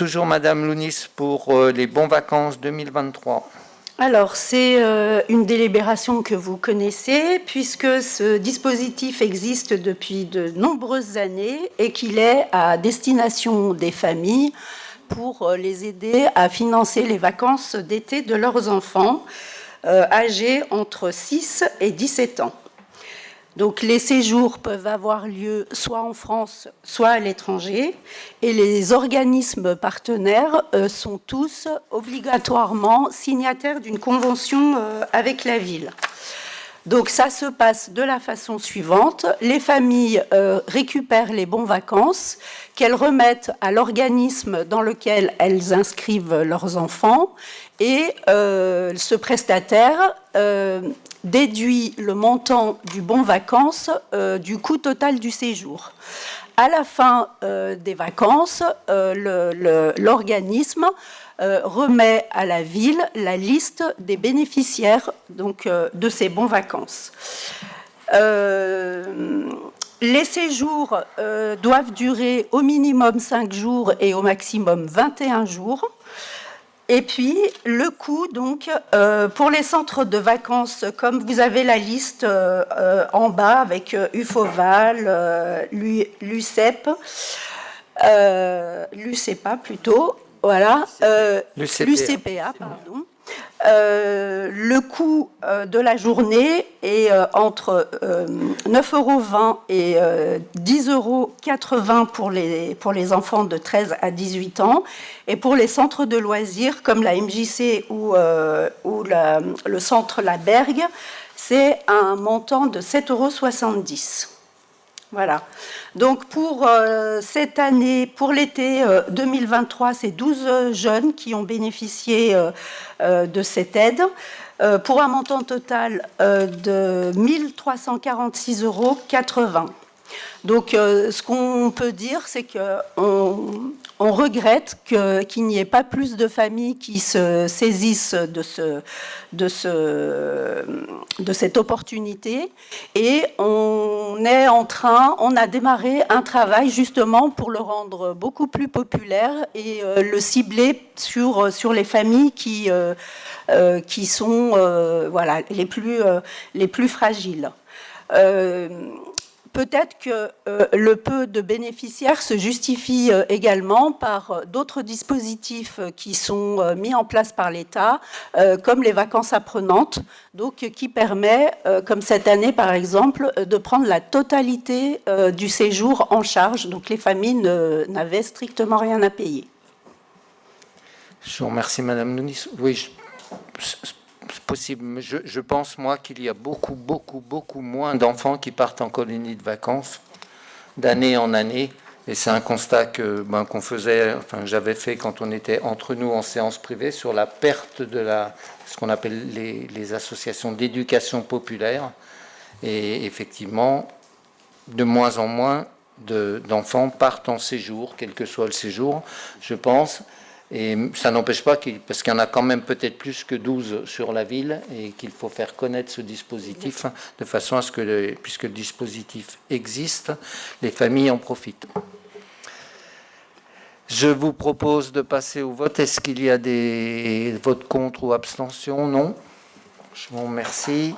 toujours Madame Lounis pour les bons vacances 2023. Alors, c'est une délibération que vous connaissez, puisque ce dispositif existe depuis de nombreuses années et qu'il est à destination des familles pour les aider à financer les vacances d'été de leurs enfants âgés entre 6 et 17 ans. Donc les séjours peuvent avoir lieu soit en France, soit à l'étranger, et les organismes partenaires sont tous obligatoirement signataires d'une convention avec la ville. Donc ça se passe de la façon suivante. Les familles récupèrent les bons vacances qu'elles remettent à l'organisme dans lequel elles inscrivent leurs enfants, et ce prestataire déduit le montant du bon vacances du coût total du séjour. À la fin des vacances, l'organisme remet à la ville la liste des bénéficiaires donc, de ces bons vacances. Les séjours doivent durer au minimum 5 jours et au maximum 21 jours. Et puis, le coût, donc, pour les centres de vacances, comme vous avez la liste en bas avec UFOVAL, l'UCEP, l'UCEPA plutôt, voilà, l'UCPA, pardon. Le coût de la journée est entre 9,20 € et 10,80 € pour les enfants de 13 à 18 ans. Et pour les centres de loisirs, comme la MJC ou le centre La Bergue, c'est un montant de 7,70 €. Voilà. Donc pour cette année, pour l'été 2023, c'est 12 jeunes qui ont bénéficié de cette aide pour un montant total de 1 346,80 €. Donc ce qu'on peut dire, c'est qu'on regrette qu'il n'y ait pas plus de familles qui se saisissent de cette opportunité, et on a démarré un travail justement pour le rendre beaucoup plus populaire et le cibler sur les familles qui sont voilà, les plus fragiles. Peut-être que le peu de bénéficiaires se justifie également par d'autres dispositifs qui sont mis en place par l'État, comme les vacances apprenantes, donc qui permet, comme cette année par exemple, de prendre la totalité du séjour en charge. Donc les familles n'avaient strictement rien à payer. Je vous remercie, Madame Lounis. Oui, c'est possible, mais je pense, moi, qu'il y a beaucoup moins d'enfants qui partent en colonie de vacances d'année en année. Et c'est un constat qu'on faisait, enfin, j'avais fait quand on était entre nous en séance privée sur la perte de ce qu'on appelle les associations d'éducation populaire. Et effectivement, de moins en moins d'enfants partent en séjour, quel que soit le séjour, je pense. Et ça n'empêche pas, parce qu'il y en a quand même peut-être plus que 12 sur la ville, et qu'il faut faire connaître ce dispositif de façon à ce que, puisque le dispositif existe, les familles en profitent. Je vous propose de passer au vote. Est-ce qu'il y a des votes contre ou abstentions? Non. Je vous remercie.